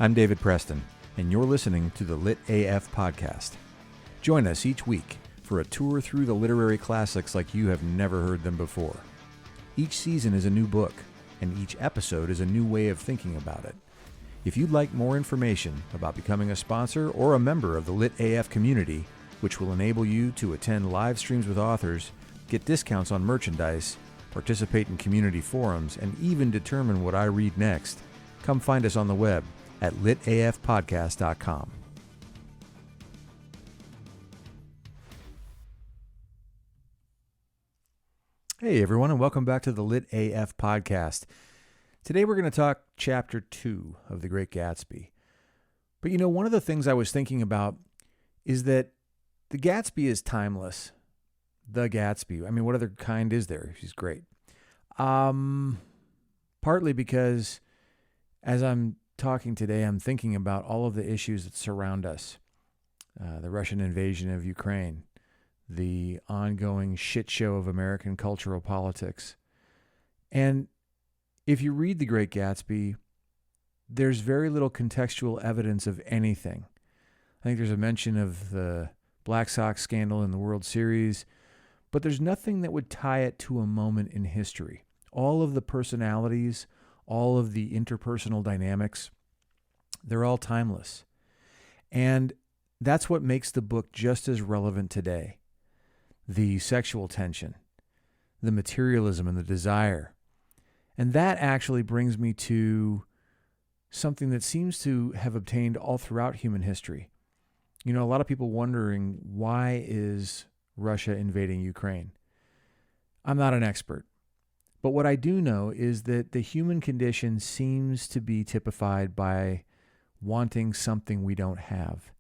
I'm David Preston, and you're listening to the Lit AF podcast. Join us each week for a tour through the literary classics like you have never heard them before. Each season is a new book, and each episode is a new way of thinking about it. If you'd like more information about becoming a sponsor or a member of the Lit AF community, which will enable you to attend live streams with authors, get discounts on merchandise, participate in community forums, and even determine what I read next, come find us on the web at litafpodcast.com. Hey everyone, and welcome back to the Lit AF podcast. Today we're going to talk Chapter 2 of The Great Gatsby. But one of the things I was thinking about is that the Gatsby is timeless. The Gatsby. I mean, what other kind is there? She's great. Partly because as I'm talking today, I'm thinking about all of the issues that surround us. The Russian invasion of Ukraine, the ongoing shit show of American cultural politics. And if you read The Great Gatsby, there's very little contextual evidence of anything. I think there's a mention of the Black Sox scandal in the World Series, but there's nothing that would tie it to a moment in history. All of the personalities, all of the interpersonal dynamics, they're all timeless. And that's what makes the book just as relevant today. The sexual tension, the materialism and the desire. And that actually brings me to something that seems to have obtained all throughout human history. A lot of people wondering, why is Russia invading Ukraine? I'm not an expert. But what I do know is that the human condition seems to be typified by wanting something we don't have,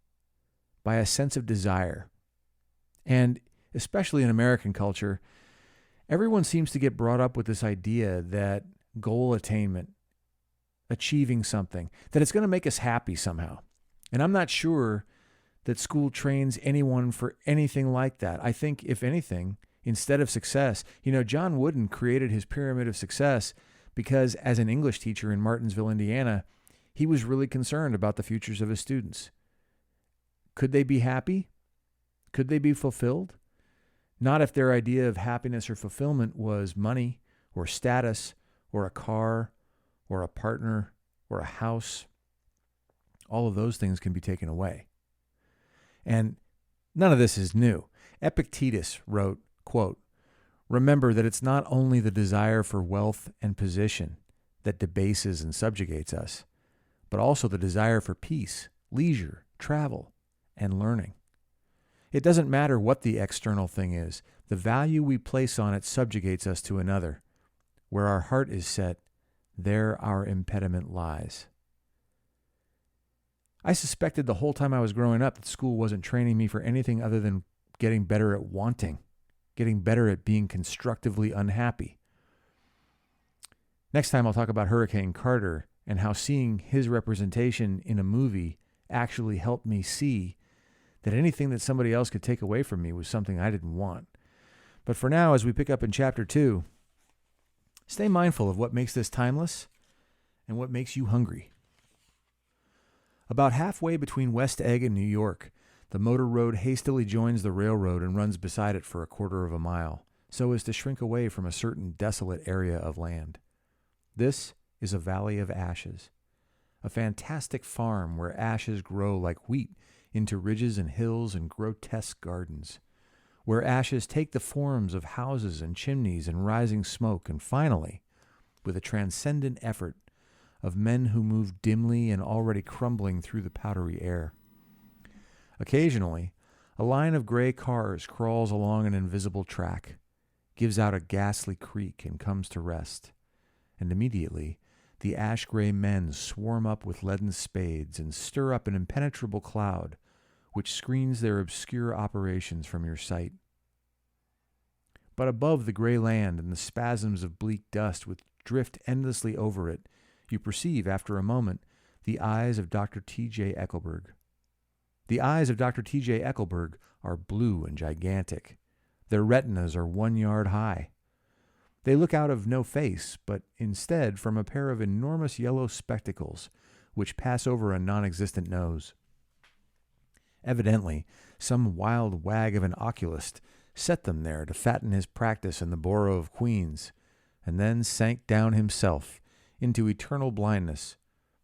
by a sense of desire. And especially in American culture, everyone seems to get brought up with this idea that goal attainment, achieving something, that it's going to make us happy somehow. And I'm not sure that school trains anyone for anything like that. I think, if anything, instead of success, John Wooden created his pyramid of success because as an English teacher in Martinsville, Indiana, he was really concerned about the futures of his students. Could they be happy? Could they be fulfilled? Not if their idea of happiness or fulfillment was money or status or a car or a partner or a house. All of those things can be taken away. And none of this is new. Epictetus wrote, quote, "Remember that it's not only the desire for wealth and position that debases and subjugates us, but also the desire for peace, leisure, travel, and learning. It doesn't matter what the external thing is. The value we place on it subjugates us to another. Where our heart is set, there our impediment lies." I suspected the whole time I was growing up that school wasn't training me for anything other than getting better at wanting, getting better at being constructively unhappy. Next time I'll talk about Hurricane Carter and how seeing his representation in a movie actually helped me see that anything that somebody else could take away from me was something I didn't want. But for now, as we pick up in Chapter 2, stay mindful of what makes this timeless and what makes you hungry. About halfway between West Egg and New York, the motor road hastily joins the railroad and runs beside it for a quarter of a mile, so as to shrink away from a certain desolate area of land. This is a valley of ashes, a fantastic farm where ashes grow like wheat into ridges and hills and grotesque gardens, where ashes take the forms of houses and chimneys and rising smoke, and finally, with a transcendent effort, of men who move dimly and already crumbling through the powdery air. Occasionally, a line of gray cars crawls along an invisible track, gives out a ghastly creak, and comes to rest, and immediately the ash-gray men swarm up with leaden spades and stir up an impenetrable cloud which screens their obscure operations from your sight. But above the gray land and the spasms of bleak dust which drift endlessly over it, you perceive, after a moment, the eyes of Dr. T.J. Eckelberg. The eyes of Dr. T.J. Eckelberg are blue and gigantic. Their retinas are 1 yard high. They look out of no face, but instead from a pair of enormous yellow spectacles, which pass over a non-existent nose. Evidently, some wild wag of an oculist set them there to fatten his practice in the borough of Queens, and then sank down himself into eternal blindness,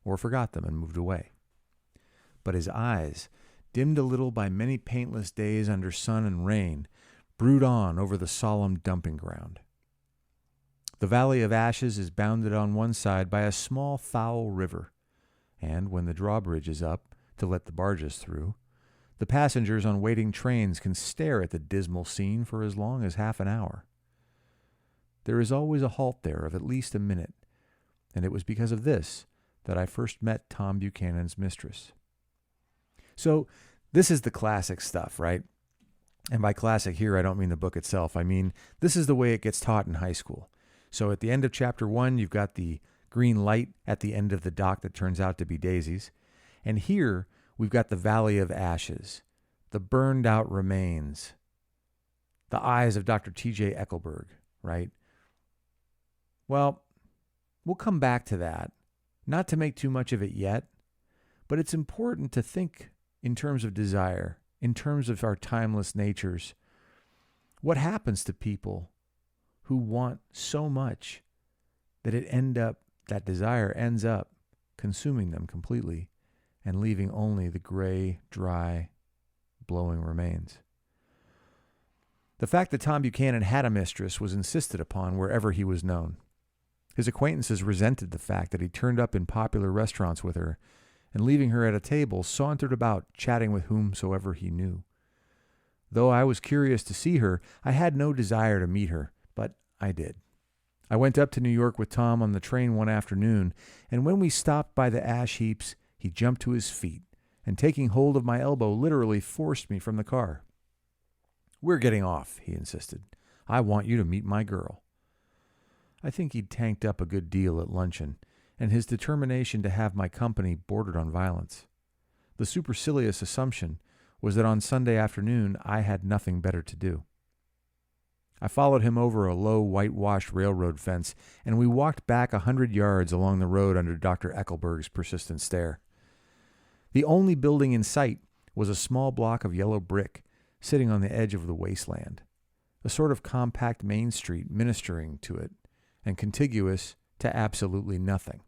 or forgot them and moved away. But his eyes, dimmed a little by many paintless days under sun and rain, brood on over the solemn dumping ground. The Valley of Ashes is bounded on one side by a small foul river, and when the drawbridge is up to let the barges through, the passengers on waiting trains can stare at the dismal scene for as long as half an hour. There is always a halt there of at least a minute, and it was because of this that I first met Tom Buchanan's mistress. So this is the classic stuff, right? And by classic here, I don't mean the book itself. I mean, this is the way it gets taught in high school. So at the end of chapter 1, you've got the green light at the end of the dock that turns out to be daisies. And here, we've got the Valley of Ashes, the burned out remains, the eyes of Dr. T.J. Eckelberg, right? Well, we'll come back to that, not to make too much of it yet, but it's important to think in terms of desire, in terms of our timeless natures. What happens to people who want so much that that desire ends up consuming them completely and leaving only the gray, dry, blowing remains? The fact that Tom Buchanan had a mistress was insisted upon wherever he was known. His acquaintances resented the fact that he turned up in popular restaurants with her, and leaving her at a table, sauntered about chatting with whomsoever he knew. Though I was curious to see her, I had no desire to meet her, but I did. I went up to New York with Tom on the train one afternoon, and when we stopped by the ash heaps, he jumped to his feet, and taking hold of my elbow, literally forced me from the car. "We're getting off," he insisted. "I want you to meet my girl." I think he'd tanked up a good deal at luncheon, and his determination to have my company bordered on violence. The supercilious assumption was that on Sunday afternoon I had nothing better to do. I followed him over a low, whitewashed railroad fence, and we walked back 100 yards along the road under Dr. Eckelberg's persistent stare. The only building in sight was a small block of yellow brick sitting on the edge of the wasteland, a sort of compact Main Street ministering to it, and contiguous to absolutely nothing.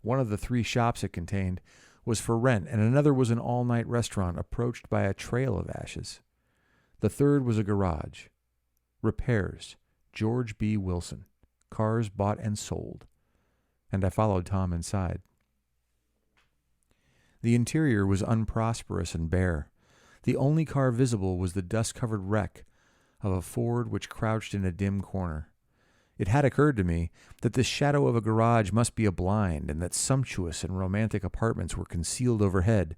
One of the 3 shops it contained was for rent, and another was an all-night restaurant approached by a trail of ashes. The third was a garage. Repairs, George B. Wilson, cars bought and sold. And I followed Tom inside. The interior was unprosperous and bare. The only car visible was the dust-covered wreck of a Ford which crouched in a dim corner. It had occurred to me that this shadow of a garage must be a blind, and that sumptuous and romantic apartments were concealed overhead,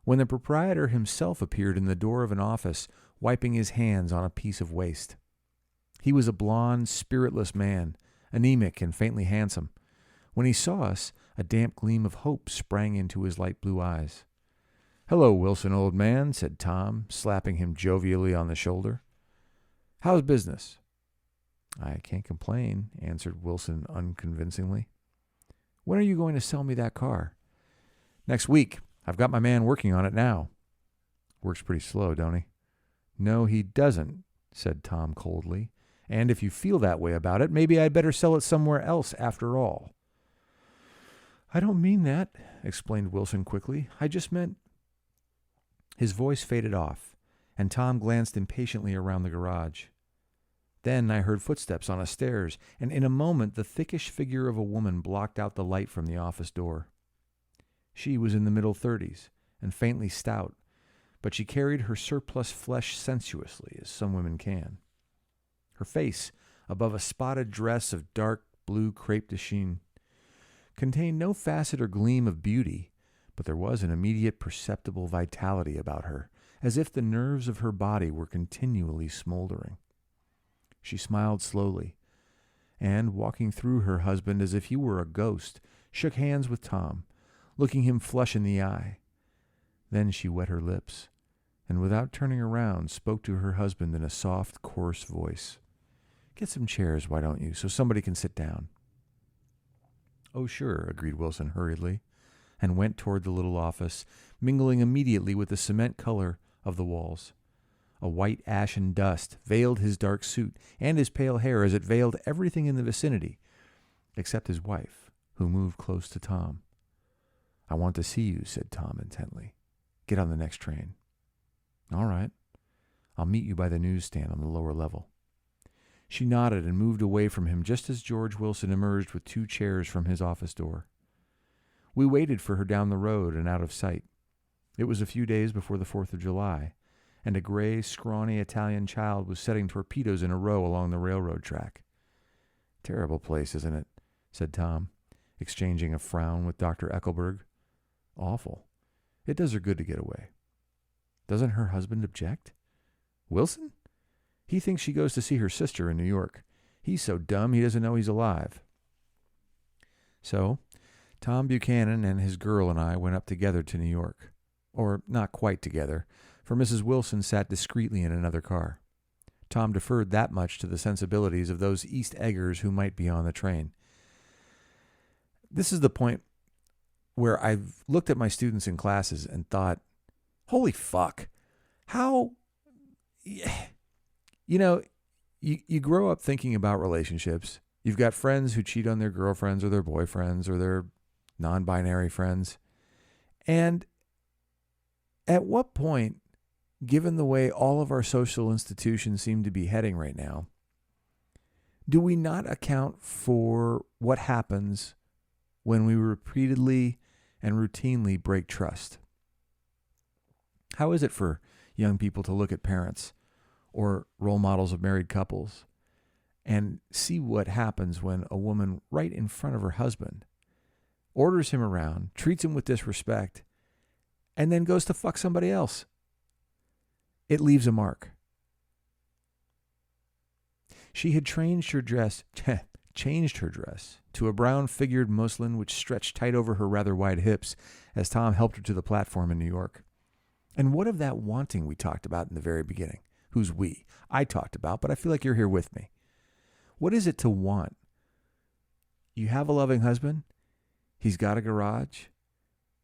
when the proprietor himself appeared in the door of an office, wiping his hands on a piece of waste. He was a blond, spiritless man, anemic and faintly handsome. When he saw us, a damp gleam of hope sprang into his light blue eyes. "Hello, Wilson, old man," said Tom, slapping him jovially on the shoulder. "How's business?" "I can't complain," answered Wilson unconvincingly. "When are you going to sell me that car?" "Next week. I've got my man working on it now." "Works pretty slow, don't he?" "No, he doesn't," said Tom coldly. "And if you feel that way about it, maybe I'd better sell it somewhere else after all." "I don't mean that," explained Wilson quickly. "I just meant—" His voice faded off, and Tom glanced impatiently around the garage. Then I heard footsteps on the stairs, and in a moment the thickish figure of a woman blocked out the light from the office door. She was in the middle 30s, and faintly stout, but she carried her surplus flesh sensuously, as some women can. Her face, above a spotted dress of dark blue crepe de chine, contained no facet or gleam of beauty, but there was an immediate perceptible vitality about her, as if the nerves of her body were continually smoldering. She smiled slowly, and, walking through her husband as if he were a ghost, shook hands with Tom, looking him flush in the eye. Then she wet her lips, and without turning around, spoke to her husband in a soft, coarse voice. "Get some chairs, why don't you, so somebody can sit down?" "Oh, sure," agreed Wilson hurriedly. and went toward the little office, mingling immediately with the cement color of the walls. A white ashen dust veiled his dark suit and his pale hair as it veiled everything in the vicinity, except his wife, who moved close to Tom. "I want to see you," said Tom intently. "Get on the next train." "All right. I'll meet you by the newsstand on the lower level." She nodded and moved away from him just as George Wilson emerged with 2 chairs from his office door. We waited for her down the road and out of sight. It was a few days before the 4th of July, and a gray, scrawny Italian child was setting torpedoes in a row along the railroad track. "Terrible place, isn't it?" said Tom, exchanging a frown with Dr. Eckelberg. "Awful. It does her good to get away." "Doesn't her husband object?" "Wilson? He thinks she goes to see her sister in New York. He's so dumb he doesn't know he's alive." So, Tom Buchanan and his girl and I went up together to New York. Or not quite together, for Mrs. Wilson sat discreetly in another car. Tom deferred that much to the sensibilities of those East Eggers who might be on the train. This is the point where I've looked at my students in classes and thought, holy fuck, how... You know, you grow up thinking about relationships. You've got friends who cheat on their girlfriends or their boyfriends or their non-binary friends. And at what point, given the way all of our social institutions seem to be heading right now, do we not account for what happens when we repeatedly and routinely break trust? How is it for young people to look at parents or role models of married couples and see what happens when a woman right in front of her husband orders him around, treats him with disrespect, and then goes to fuck somebody else? It leaves a mark. She had changed her dress to a brown-figured muslin which stretched tight over her rather wide hips as Tom helped her to the platform in New York. And what of that wanting we talked about in the very beginning? Who's we? I talked about, but I feel like you're here with me. What is it to want? You have a loving husband. He's got a garage.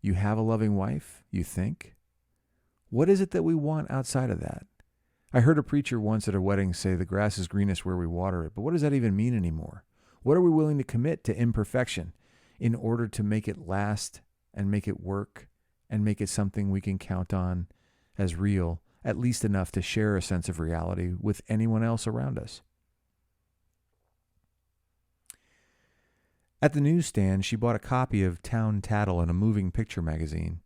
You have a loving wife, you think. What is it that we want outside of that? I heard a preacher once at a wedding say the grass is greenest where we water it, but what does that even mean anymore? What are we willing to commit to imperfection in order to make it last and make it work and make it something we can count on as real, at least enough to share a sense of reality with anyone else around us? At the newsstand, she bought a copy of Town Tattle and a moving picture magazine,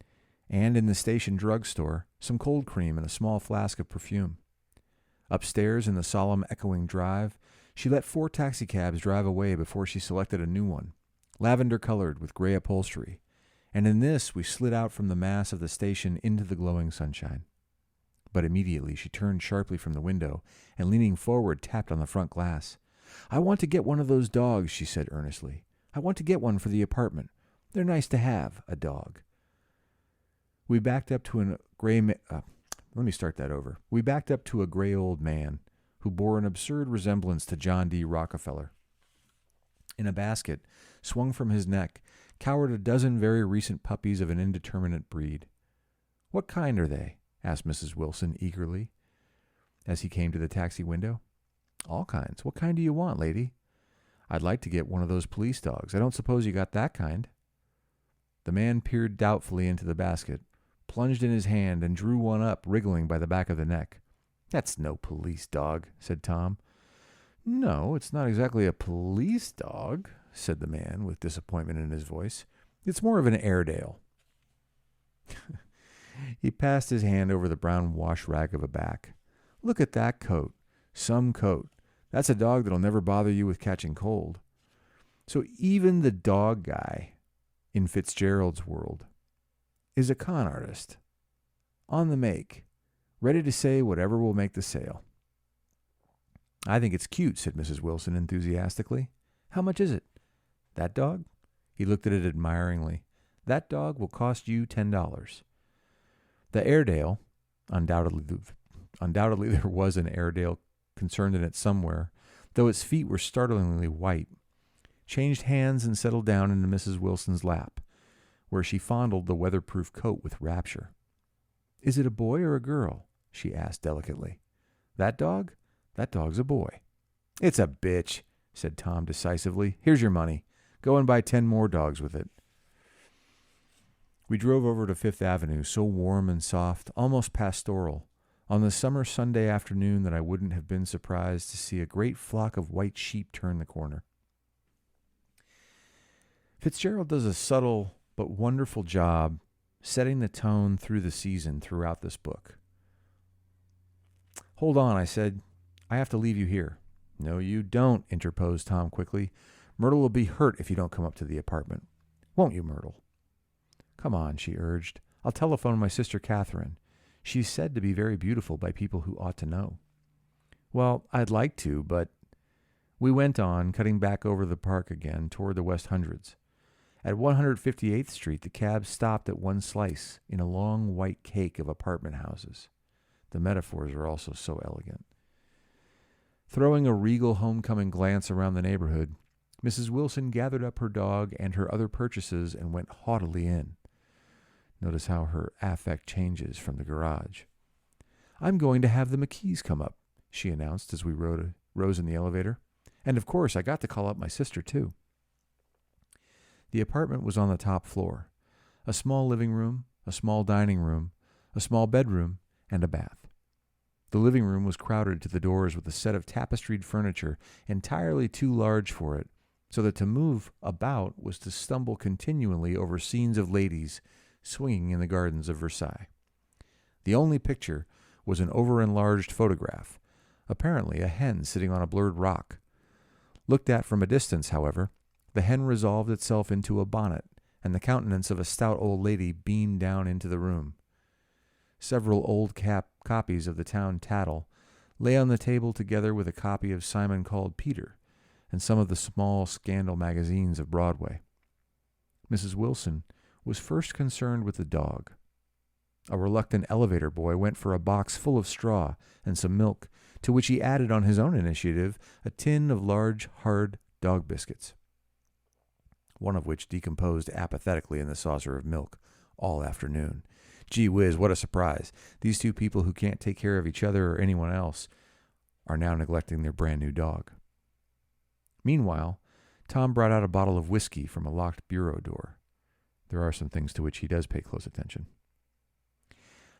and in the station drugstore, some cold cream and a small flask of perfume. Upstairs in the solemn echoing drive, she let 4 taxicabs drive away before she selected a new one, lavender-colored with gray upholstery, and in this we slid out from the mass of the station into the glowing sunshine. But immediately she turned sharply from the window and, leaning forward, tapped on the front glass. "I want to get one of those dogs," she said earnestly. "I want to get one for the apartment. They're nice to have, a dog." We backed up to a gray old man who bore an absurd resemblance to John D. Rockefeller. In a basket, swung from his neck, cowered a dozen very recent puppies of an indeterminate breed. "What kind are they?" asked Mrs. Wilson eagerly as he came to the taxi window. "All kinds. What kind do you want, lady?" "I'd like to get one of those police dogs. I don't suppose you got that kind." The man peered doubtfully into the basket, plunged in his hand, and drew one up, wriggling by the back of the neck. "That's no police dog," said Tom. "No, it's not exactly a police dog," said the man with disappointment in his voice. "It's more of an Airedale." He passed his hand over the brown wash rag of a back. "Look at that coat. Some coat. That's a dog that'll never bother you with catching cold." So even the dog guy in Fitzgerald's world is a con artist, on the make, ready to say whatever will make the sale. "I think it's cute," said Mrs. Wilson enthusiastically. "How much is it?" "That dog?" He looked at it admiringly. "That dog will cost you $10. The Airedale, undoubtedly there was an Airedale concerned in it somewhere, though its feet were startlingly white, changed hands and settled down into Mrs. Wilson's lap, where she fondled the weatherproof coat with rapture. "Is it a boy or a girl?" she asked delicately. "That dog? That dog's a boy." "It's a bitch," said Tom decisively. "Here's your money. Go and buy 10 more dogs with it." We drove over to Fifth Avenue, so warm and soft, almost pastoral, on the summer Sunday afternoon that I wouldn't have been surprised to see a great flock of white sheep turn the corner. Fitzgerald does a subtle but wonderful job setting the tone through the season throughout this book. "Hold on," I said. "I have to leave you here." "No, you don't," interposed Tom quickly. "Myrtle will be hurt if you don't come up to the apartment. Won't you, Myrtle?" "Come on," she urged. "I'll telephone my sister Catherine. She's said to be very beautiful by people who ought to know." "Well, I'd like to, but—" We went on, cutting back over the park again toward the West Hundreds. At 158th Street, the cab stopped at one slice in a long white cake of apartment houses. The metaphors are also so elegant. Throwing a regal homecoming glance around the neighborhood, Mrs. Wilson gathered up her dog and her other purchases and went haughtily in. Notice how her affect changes from the garage. "I'm going to have the McKees come up," she announced as we rose in the elevator. "And of course, I got to call up my sister, too." The apartment was on the top floor. A small living room, a small dining room, a small bedroom, and a bath. The living room was crowded to the doors with a set of tapestried furniture entirely too large for it, so that to move about was to stumble continually over scenes of ladies swinging in the gardens of Versailles. The only picture was an over-enlarged photograph, apparently a hen sitting on a blurred rock. Looked at from a distance, however, the hen resolved itself into a bonnet, and the countenance of a stout old lady beamed down into the room. Several old copies of the town tattle lay on the table together with a copy of Simon Called Peter and some of the small scandal magazines of Broadway. Mrs. Wilson was first concerned with the dog. A reluctant elevator boy went for a box full of straw and some milk, to which he added on his own initiative a tin of large, hard dog biscuits, one of which decomposed apathetically in the saucer of milk all afternoon. Gee whiz, what a surprise. These two people who can't take care of each other or anyone else are now neglecting their brand new dog. Meanwhile, Tom brought out a bottle of whiskey from a locked bureau door. There are some things to which he does pay close attention.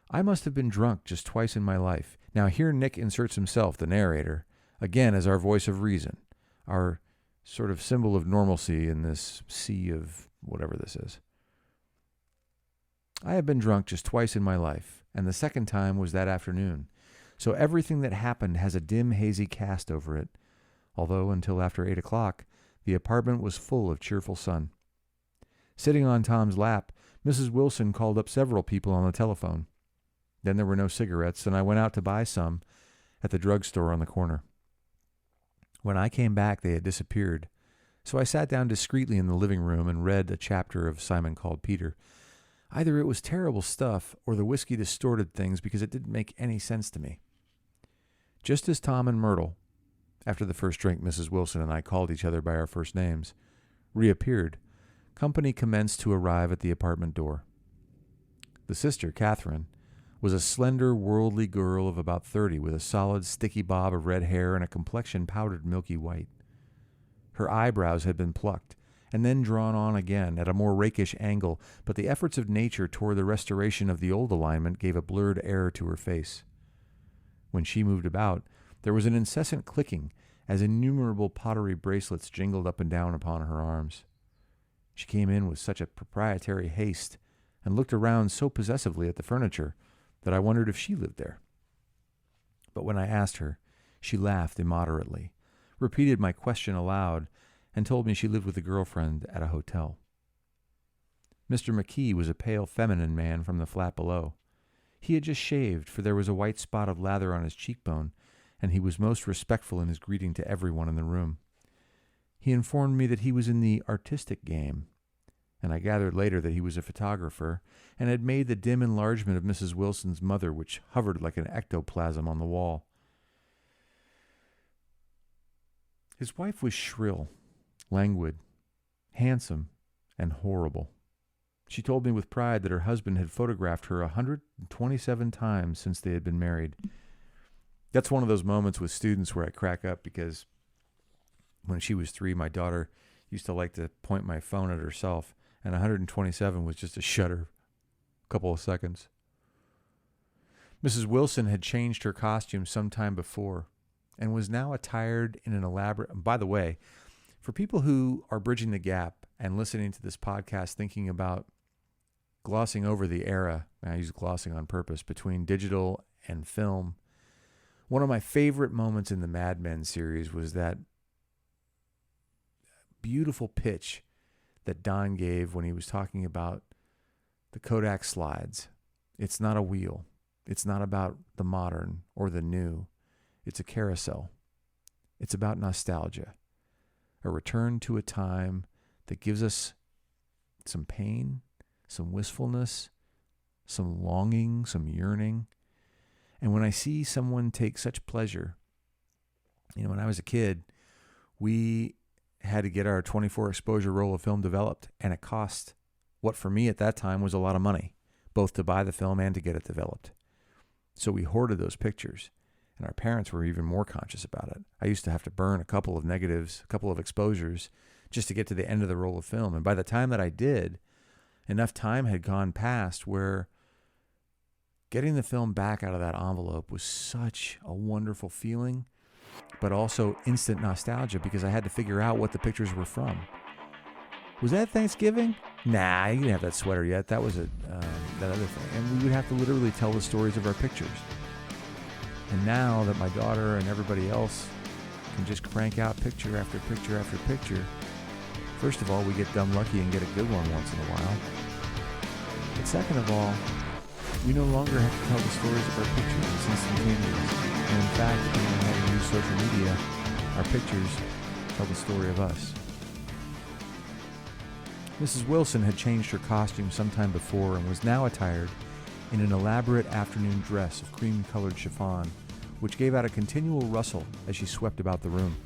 "I must have been drunk just twice in my life." Now here Nick inserts himself, the narrator, again as our voice of reason, our sort of symbol of normalcy in this sea of whatever this is. "I have been drunk just twice in my life, and the second time was that afternoon. So everything that happened has a dim, hazy cast over it, although until after 8 o'clock, the apartment was full of cheerful sun. Sitting on Tom's lap, Mrs. Wilson called up several people on the telephone. Then there were no cigarettes, and I went out to buy some at the drugstore on the corner. When I came back, they had disappeared, so I sat down discreetly in the living room and read a chapter of Simon Called Peter. Either it was terrible stuff, or the whiskey distorted things because it didn't make any sense to me. Just as Tom and Myrtle, after the first drink Mrs. Wilson and I called each other by our first names, reappeared, company commenced to arrive at the apartment door. The sister, Catherine, was a slender, worldly girl of about 30 with a solid, sticky bob of red hair and a complexion powdered milky white. Her eyebrows had been plucked and then drawn on again at a more rakish angle, but the efforts of nature toward the restoration of the old alignment gave a blurred air to her face. When she moved about, there was an incessant clicking as innumerable pottery bracelets jingled up and down upon her arms. She came in with such a proprietary haste and looked around so possessively at the furniture that I wondered if she lived there. But when I asked her, she laughed immoderately, repeated my question aloud, and told me she lived with a girlfriend at a hotel. Mr. McKee was a pale feminine man from the flat below. He had just shaved, for there was a white spot of lather on his cheekbone, and he was most respectful in his greeting to everyone in the room. He informed me that he was in the artistic game, and I gathered later that he was a photographer and had made the dim enlargement of Mrs. Wilson's mother, which hovered like an ectoplasm on the wall. His wife was shrill, languid, handsome, and horrible. She told me with pride that her husband had photographed her 127 times since they had been married. That's one of those moments with students where I crack up because when she was 3, my daughter used to like to point my phone at herself, and 127 was just a shudder, a couple of seconds. Mrs. Wilson had changed her costume some time before and was now attired in an elaborate... By the way, for people who are bridging the gap and listening to this podcast thinking about glossing over the era, and I use glossing on purpose, between digital and film, one of my favorite moments in the Mad Men series was that beautiful pitch that Don gave when he was talking about the Kodak slides. It's not a wheel. It's not about the modern or the new. It's a carousel. It's about nostalgia, a return to a time that gives us some pain, some wistfulness, some longing, some yearning. And when I see someone take such pleasure, when I was a kid, we had to get our 24 exposure roll of film developed, and it cost what for me at that time was a lot of money, both to buy the film and to get it developed. So we hoarded those pictures, and our parents were even more conscious about it. I used to have to burn a couple of negatives, a couple of exposures, just to get to the end of the roll of film. And by the time that I did, enough time had gone past where getting the film back out of that envelope was such a wonderful feeling, but also instant nostalgia because I had to figure out what the pictures were from. Was that Thanksgiving? Nah, you didn't have that sweater yet. That was that other thing. And we would have to literally tell the stories of our pictures. And now that my daughter and everybody else can just crank out picture after picture after picture, first of all, we get dumb lucky and get a good one once in a while. But second of all, we no longer have to tell the stories of our pictures. It's instantaneous. And in fact, when we have to use social media, our pictures tell the story of us. Mrs. Wilson had changed her costume sometime before and was now attired in an elaborate afternoon dress of cream-colored chiffon, which gave out a continual rustle as she swept about the room.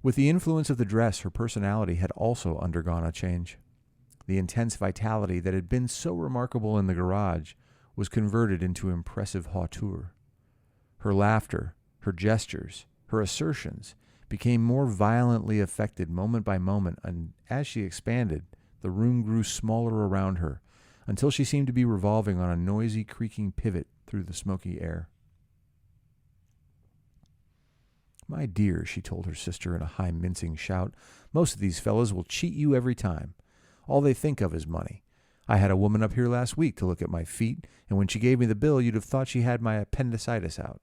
With the influence of the dress, her personality had also undergone a change. The intense vitality that had been so remarkable in the garage was converted into impressive hauteur. Her laughter, her gestures, her assertions became more violently affected moment by moment, and as she expanded, the room grew smaller around her, until she seemed to be revolving on a noisy, creaking pivot through the smoky air. "My dear," she told her sister in a high, mincing shout, "most of these fellows will cheat you every time. All they think of is money. I had a woman up here last week to look at my feet, and when she gave me the bill, you'd have thought she had my appendicitis out."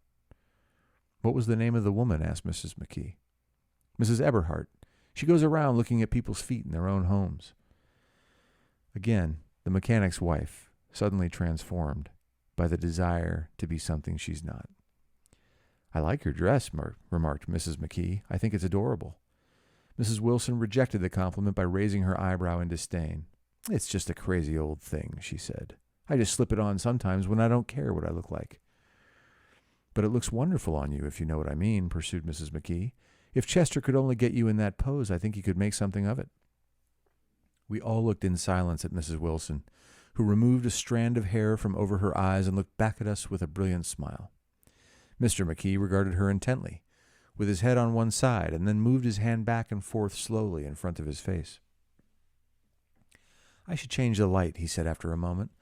"What was the name of the woman?" asked Mrs. McKee. "Mrs. Eberhardt. She goes around looking at people's feet in their own homes." Again, the mechanic's wife, suddenly transformed by the desire to be something she's not. "I like your dress," remarked Mrs. McKee. "I think it's adorable." Mrs. Wilson rejected the compliment by raising her eyebrow in disdain. "It's just a crazy old thing," she said. "I just slip it on sometimes when I don't care what I look like." "But it looks wonderful on you, if you know what I mean," pursued Mrs. McKee. "If Chester could only get you in that pose, I think he could make something of it." We all looked in silence at Mrs. Wilson, who removed a strand of hair from over her eyes and looked back at us with a brilliant smile. Mr. McKee regarded her intently, with his head on one side, and then moved his hand back and forth slowly in front of his face. "I should change the light," he said after a moment.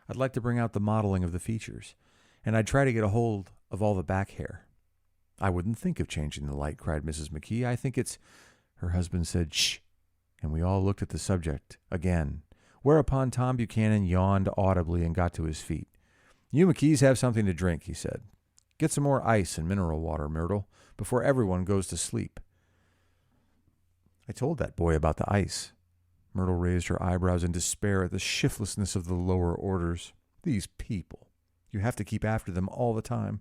"I'd like to bring out the modeling of the features, and I'd try to get a hold of all the back hair." "I wouldn't think of changing the light," cried Mrs. McKee. "I think it's—" Her husband said, "Shh," and we all looked at the subject again, whereupon Tom Buchanan yawned audibly and got to his feet. "You McKees have something to drink," he said. "Get some more ice and mineral water, Myrtle, before everyone goes to sleep." "I told that boy about the ice." Myrtle raised her eyebrows in despair at the shiftlessness of the lower orders. "These people. You have to keep after them all the time."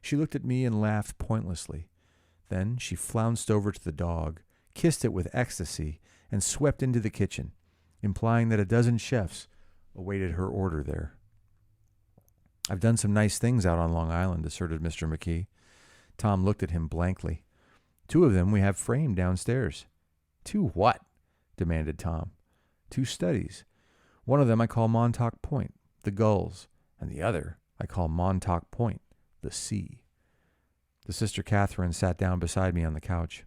She looked at me and laughed pointlessly. Then she flounced over to the dog, kissed it with ecstasy, and swept into the kitchen, implying that a dozen chefs awaited her order there. "I've done some nice things out on Long Island," asserted Mr. McKee. Tom looked at him blankly. "2 of them we have framed downstairs." "2 what?" demanded Tom. 2 studies. One of them I call Montauk Point, the gulls, and the other I call Montauk Point, the sea. The Sister Catherine sat down beside me on the couch.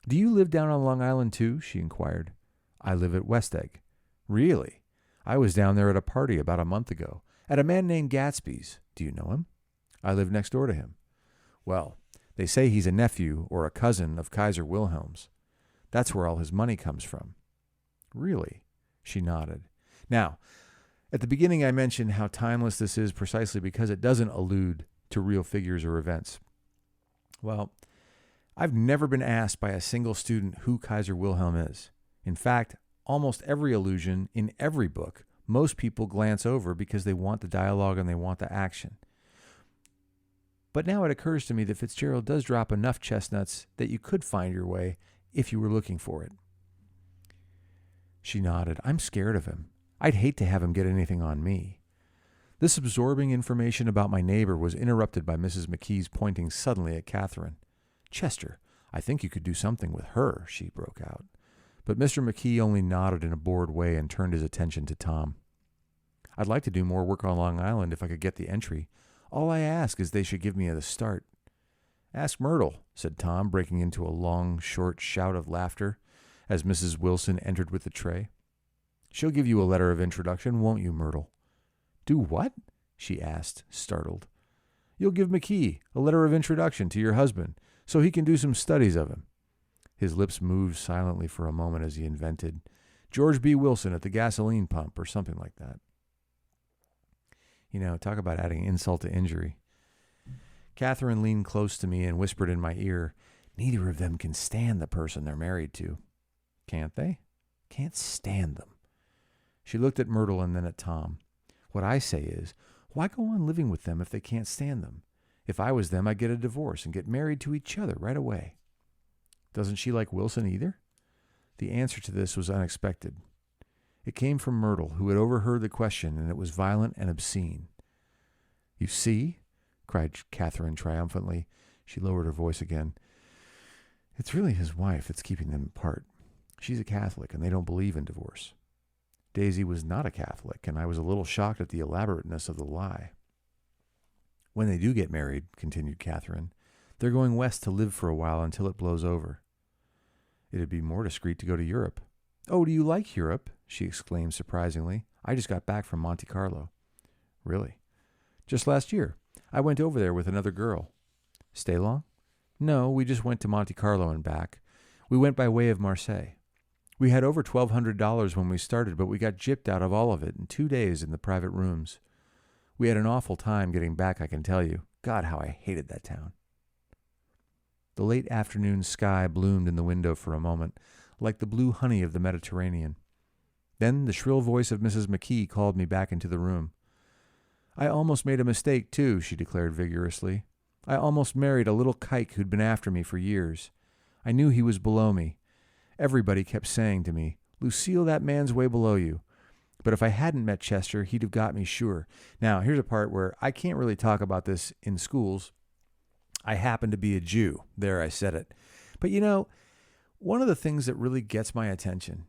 Do you live down on Long Island too? She inquired. I live at West Egg. Really? I was down there at a party about a month ago, at a man named Gatsby's. Do you know him? I live next door to him. Well, they say he's a nephew or a cousin of Kaiser Wilhelm's. That's where all his money comes from. Really? She nodded. Now, at the beginning I mentioned how timeless this is precisely because it doesn't allude to real figures or events. Well, I've never been asked by a single student who Kaiser Wilhelm is. In fact, almost every allusion in every book, most people glance over because they want the dialogue and they want the action. But now it occurs to me that Fitzgerald does drop enough chestnuts that you could find your way if you were looking for it. She nodded. I'm scared of him. I'd hate to have him get anything on me. This absorbing information about my neighbor was interrupted by Mrs. McKee's pointing suddenly at Catherine. Chester, I think you could do something with her, she broke out. But Mr. McKee only nodded in a bored way and turned his attention to Tom. I'd like to do more work on Long Island if I could get the entry. All I ask is they should give me a start. Ask Myrtle, said Tom, breaking into a long, short shout of laughter as Mrs. Wilson entered with the tray. She'll give you a letter of introduction, won't you, Myrtle? Do what? She asked, startled. You'll give McKee a letter of introduction to your husband so he can do some studies of him. His lips moved silently for a moment as he invented George B. Wilson at the gasoline pump or something like that. You know, talk about adding insult to injury. Catherine leaned close to me and whispered in my ear, neither of them can stand the person they're married to. Can't they? Can't stand them. She looked at Myrtle and then at Tom. What I say is, why go on living with them if they can't stand them? If I was them, I'd get a divorce and get married to each other right away. Doesn't she like Wilson either? The answer to this was unexpected. It came from Myrtle, who had overheard the question, and it was violent and obscene. You see? Cried Catherine triumphantly. She lowered her voice again. It's really his wife that's keeping them apart. She's a Catholic, and they don't believe in divorce. Daisy was not a Catholic, and I was a little shocked at the elaborateness of the lie. When they do get married, continued Catherine, they're going west to live for a while until it blows over. It'd be more discreet to go to Europe. Oh, do you like Europe? She exclaimed surprisingly. I just got back from Monte Carlo. Really? Just last year. I went over there with another girl. Stay long? No, we just went to Monte Carlo and back. We went by way of Marseille. We had over $1,200 when we started, but we got gypped out of all of it in 2 days in the private rooms. We had an awful time getting back, I can tell you. God, how I hated that town. The late afternoon sky bloomed in the window for a moment, like the blue honey of the Mediterranean. Then the shrill voice of Mrs. McKee called me back into the room. I almost made a mistake, too, she declared vigorously. I almost married a little kike who'd been after me for years. I knew he was below me. Everybody kept saying to me, Lucille, that man's way below you. But if I hadn't met Chester, he'd have got me sure. Now, here's a part where I can't really talk about this in schools. I happen to be a Jew. There, I said it. But you know, one of the things that really gets my attention,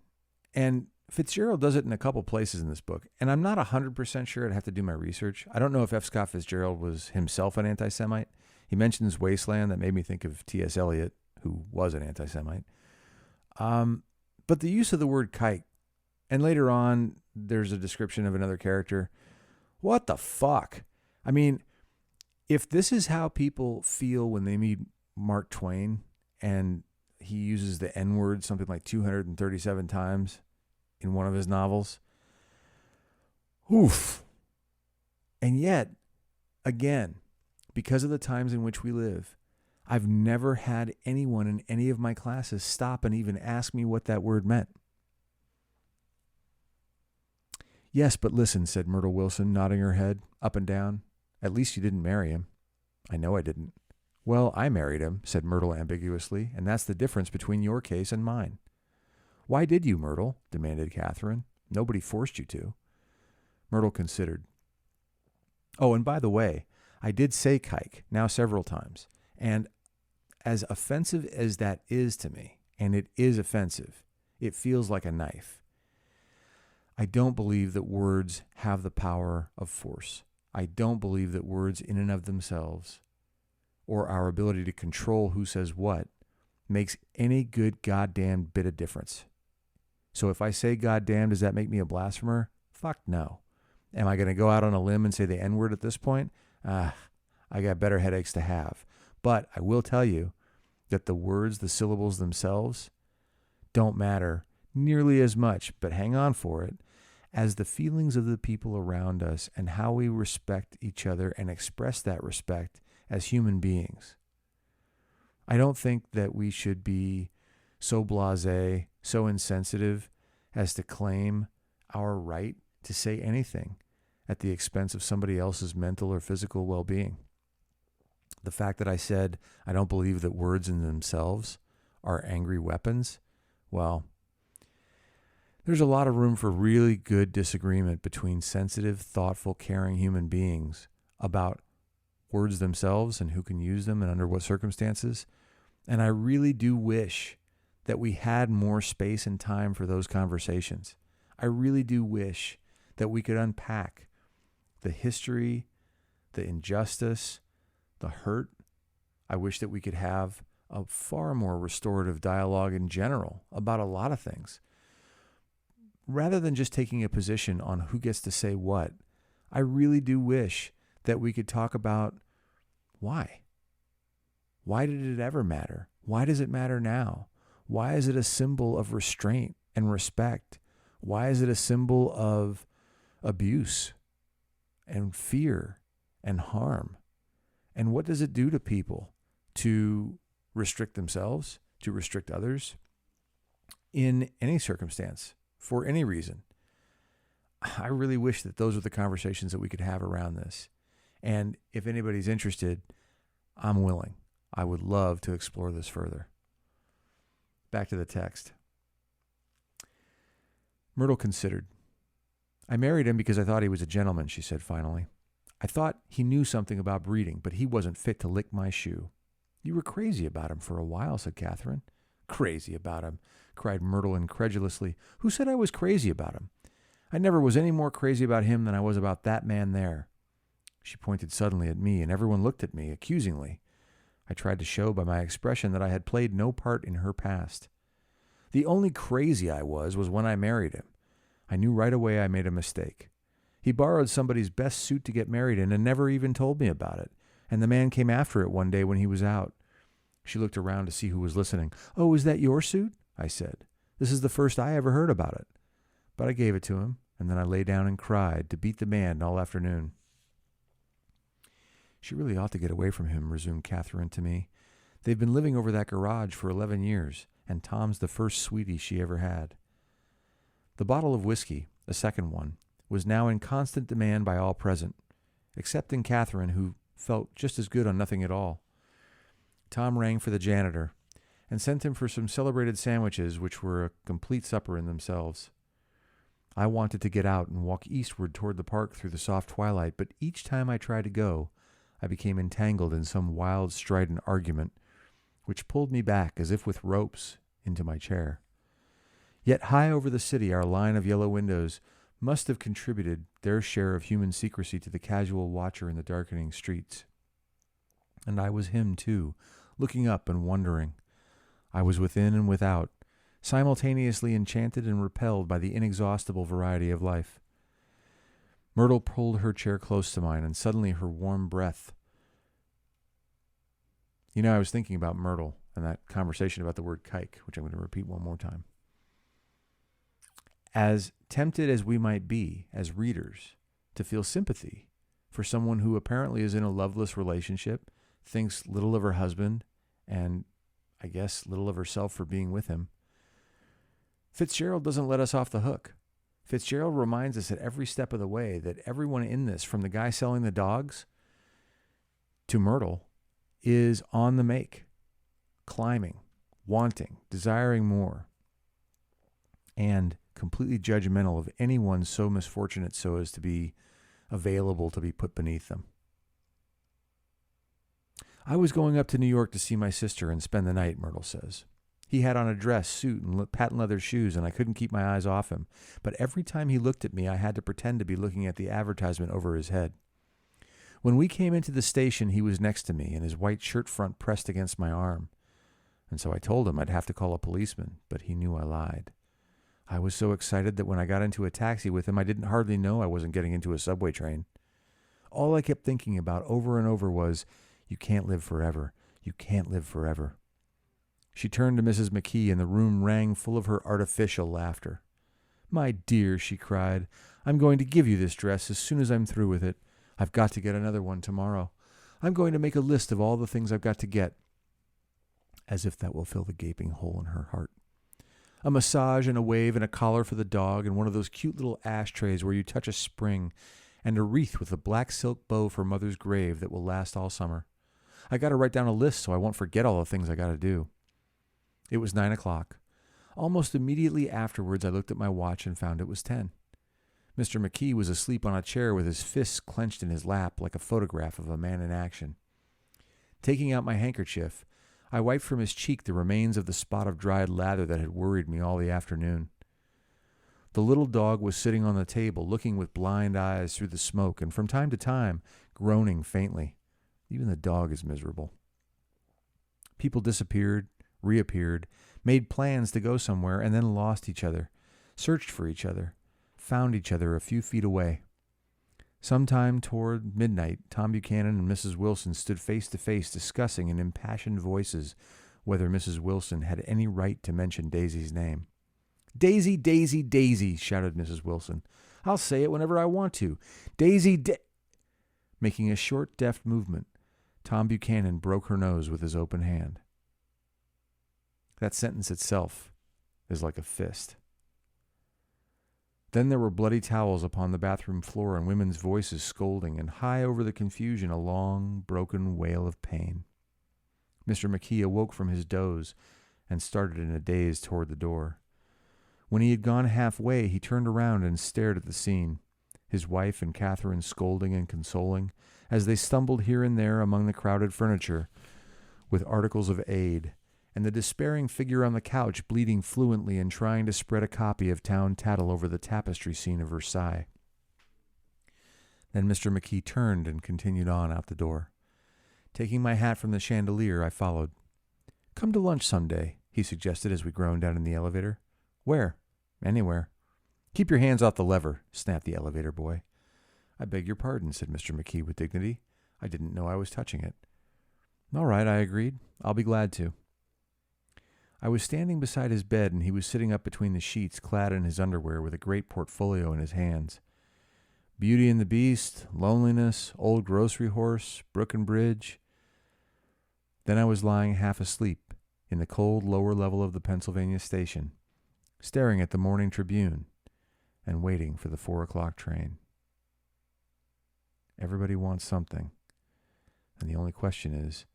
and Fitzgerald does it in a couple places in this book, and I'm not 100% sure. I'd have to do my research. I don't know if F. Scott Fitzgerald was himself an anti-Semite. He mentions Wasteland. That made me think of T.S. Eliot, who was an anti-Semite. But the use of the word kike, and later on, there's a description of another character. What the fuck? I mean, if this is how people feel when they meet Mark Twain, and he uses the N-word something like 237 times in one of his novels, oof. And yet, again, because of the times in which we live, I've never had anyone in any of my classes stop and even ask me what that word meant. Yes, but listen, said Myrtle Wilson, nodding her head up and down. At least you didn't marry him. I know I didn't. Well, I married him, said Myrtle ambiguously, and that's the difference between your case and mine. Why did you, Myrtle? Demanded Catherine. Nobody forced you to. Myrtle considered. Oh, and by the way, I did say kike now several times, and as offensive as that is to me, and it is offensive, it feels like a knife. I don't believe that words have the power of force. I don't believe that words in and of themselves, or our ability to control who says what, makes any good goddamn bit of difference. So if I say goddamn, does that make me a blasphemer? Fuck no. Am I going to go out on a limb and say the N-word at this point? I got better headaches to have. But I will tell you that the words, the syllables themselves, don't matter nearly as much, but hang on for it, as the feelings of the people around us and how we respect each other and express that respect as human beings. I don't think that we should be so blasé, so insensitive as to claim our right to say anything at the expense of somebody else's mental or physical well-being. The fact that I said I don't believe that words in themselves are angry weapons, well, there's a lot of room for really good disagreement between sensitive, thoughtful, caring human beings about words themselves and who can use them and under what circumstances. And I really do wish that we had more space and time for those conversations. I really do wish that we could unpack the history, the injustice, the hurt. I wish that we could have a far more restorative dialogue in general about a lot of things. Rather than just taking a position on who gets to say what, I really do wish that we could talk about why. Why did it ever matter? Why does it matter now? Why is it a symbol of restraint and respect? Why is it a symbol of abuse and fear and harm? And what does it do to people to restrict themselves, to restrict others in any circumstance, for any reason? I really wish that those were the conversations that we could have around this. And if anybody's interested, I'm willing. I would love to explore this further. Back to the text. Myrtle considered. I married him because I thought he was a gentleman, she said finally. I thought he knew something about breeding, but he wasn't fit to lick my shoe. You were crazy about him for a while, said Catherine. Crazy about him, cried Myrtle incredulously. Who said I was crazy about him? I never was any more crazy about him than I was about that man there. She pointed suddenly at me, and everyone looked at me accusingly. I tried to show by my expression that I had played no part in her past. The only crazy I was when I married him. I knew right away I made a mistake. He borrowed somebody's best suit to get married in and never even told me about it. And the man came after it one day when he was out. She looked around to see who was listening. Oh, is that your suit? I said. This is the first I ever heard about it. But I gave it to him, and then I lay down and cried to beat the man all afternoon. She really ought to get away from him, resumed Catherine to me. They've been living over that garage for 11 years, and Tom's the first sweetie she ever had. The bottle of whiskey, a second one, was now in constant demand by all present, excepting Catherine, who felt just as good on nothing at all. Tom rang for the janitor and sent him for some celebrated sandwiches, which were a complete supper in themselves. I wanted to get out and walk eastward toward the park through the soft twilight, but each time I tried to go, I became entangled in some wild, strident argument, which pulled me back as if with ropes into my chair. Yet high over the city, our line of yellow windows must have contributed their share of human secrecy to the casual watcher in the darkening streets. And I was him, too, looking up and wondering. I was within and without, simultaneously enchanted and repelled by the inexhaustible variety of life. Myrtle pulled her chair close to mine, and suddenly her warm breath. I was thinking about Myrtle and that conversation about the word kike, which I'm going to repeat one more time. As tempted as we might be, as readers, to feel sympathy for someone who apparently is in a loveless relationship, thinks little of her husband, and I guess little of herself for being with him, Fitzgerald doesn't let us off the hook. Fitzgerald reminds us at every step of the way that everyone in this, from the guy selling the dogs to Myrtle, is on the make, climbing, wanting, desiring more, and completely judgmental of anyone so misfortunate so as to be available to be put beneath them. I was going up to New York to see my sister and spend the night, Myrtle says. He had on a dress, suit, and patent leather shoes, and I couldn't keep my eyes off him. But every time he looked at me, I had to pretend to be looking at the advertisement over his head. When we came into the station, he was next to me, and his white shirt front pressed against my arm. And so I told him I'd have to call a policeman, but he knew I lied. I was so excited that when I got into a taxi with him, I didn't hardly know I wasn't getting into a subway train. All I kept thinking about over and over was, you can't live forever. You can't live forever. She turned to Mrs. McKee, and the room rang full of her artificial laughter. My dear, she cried, I'm going to give you this dress as soon as I'm through with it. I've got to get another one tomorrow. I'm going to make a list of all the things I've got to get. As if that will fill the gaping hole in her heart. A massage and a wave and a collar for the dog and one of those cute little ashtrays where you touch a spring, and a wreath with a black silk bow for Mother's grave that will last all summer. I got to write down a list so I won't forget all the things I got to do. It was 9 o'clock. Almost immediately afterwards, I looked at my watch and found it was 10. Mr. McKee was asleep on a chair with his fists clenched in his lap like a photograph of a man in action. Taking out my handkerchief, I wiped from his cheek the remains of the spot of dried lather that had worried me all the afternoon. The little dog was sitting on the table, looking with blind eyes through the smoke, and from time to time, groaning faintly. Even the dog is miserable. People disappeared, reappeared, made plans to go somewhere, and then lost each other, searched for each other, found each other a few feet away. Sometime toward midnight, Tom Buchanan and Mrs. Wilson stood face to face discussing in impassioned voices whether Mrs. Wilson had any right to mention Daisy's name. Daisy, Daisy, Daisy, shouted Mrs. Wilson. I'll say it whenever I want to. Daisy, Making a short, deft movement, Tom Buchanan broke her nose with his open hand. That sentence itself is like a fist. Then there were bloody towels upon the bathroom floor and women's voices scolding, and high over the confusion a long, broken wail of pain. Mr. McKee awoke from his doze and started in a daze toward the door. When he had gone halfway, he turned around and stared at the scene, his wife and Catherine scolding and consoling, as they stumbled here and there among the crowded furniture with articles of aid, and the despairing figure on the couch bleeding fluently and trying to spread a copy of Town Tattle over the tapestry scene of Versailles. Then Mr. McKee turned and continued on out the door. Taking my hat from the chandelier, I followed. Come to lunch someday, he suggested as we groaned down in the elevator. Where? Anywhere. Keep your hands off the lever, snapped the elevator boy. I beg your pardon, said Mr. McKee with dignity. I didn't know I was touching it. All right, I agreed. I'll be glad to. I was standing beside his bed, and he was sitting up between the sheets, clad in his underwear, with a great portfolio in his hands. Beauty and the Beast, Loneliness, Old Grocery Horse, Brook and Bridge. Then I was lying half asleep in the cold lower level of the Pennsylvania station, staring at the Morning Tribune and waiting for the 4 o'clock train. Everybody wants something, and the only question is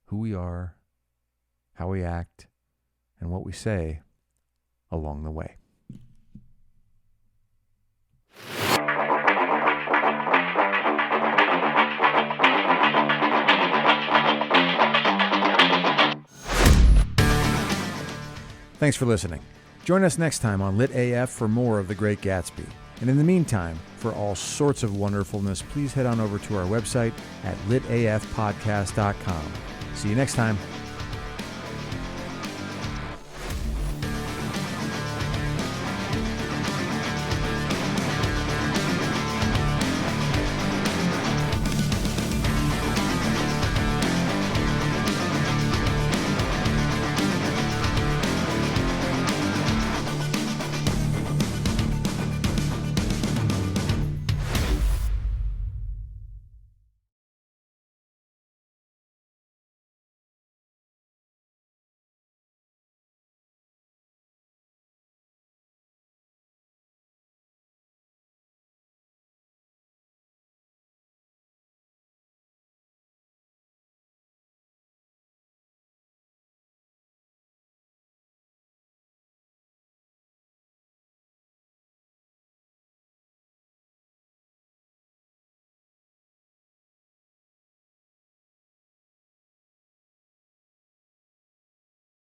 who we are, how we act, and what we say along the way. Thanks for listening. Join us next time on Lit AF for more of The Great Gatsby. And in the meantime, for all sorts of wonderfulness, please head on over to our website at litafpodcast.com. See you next time.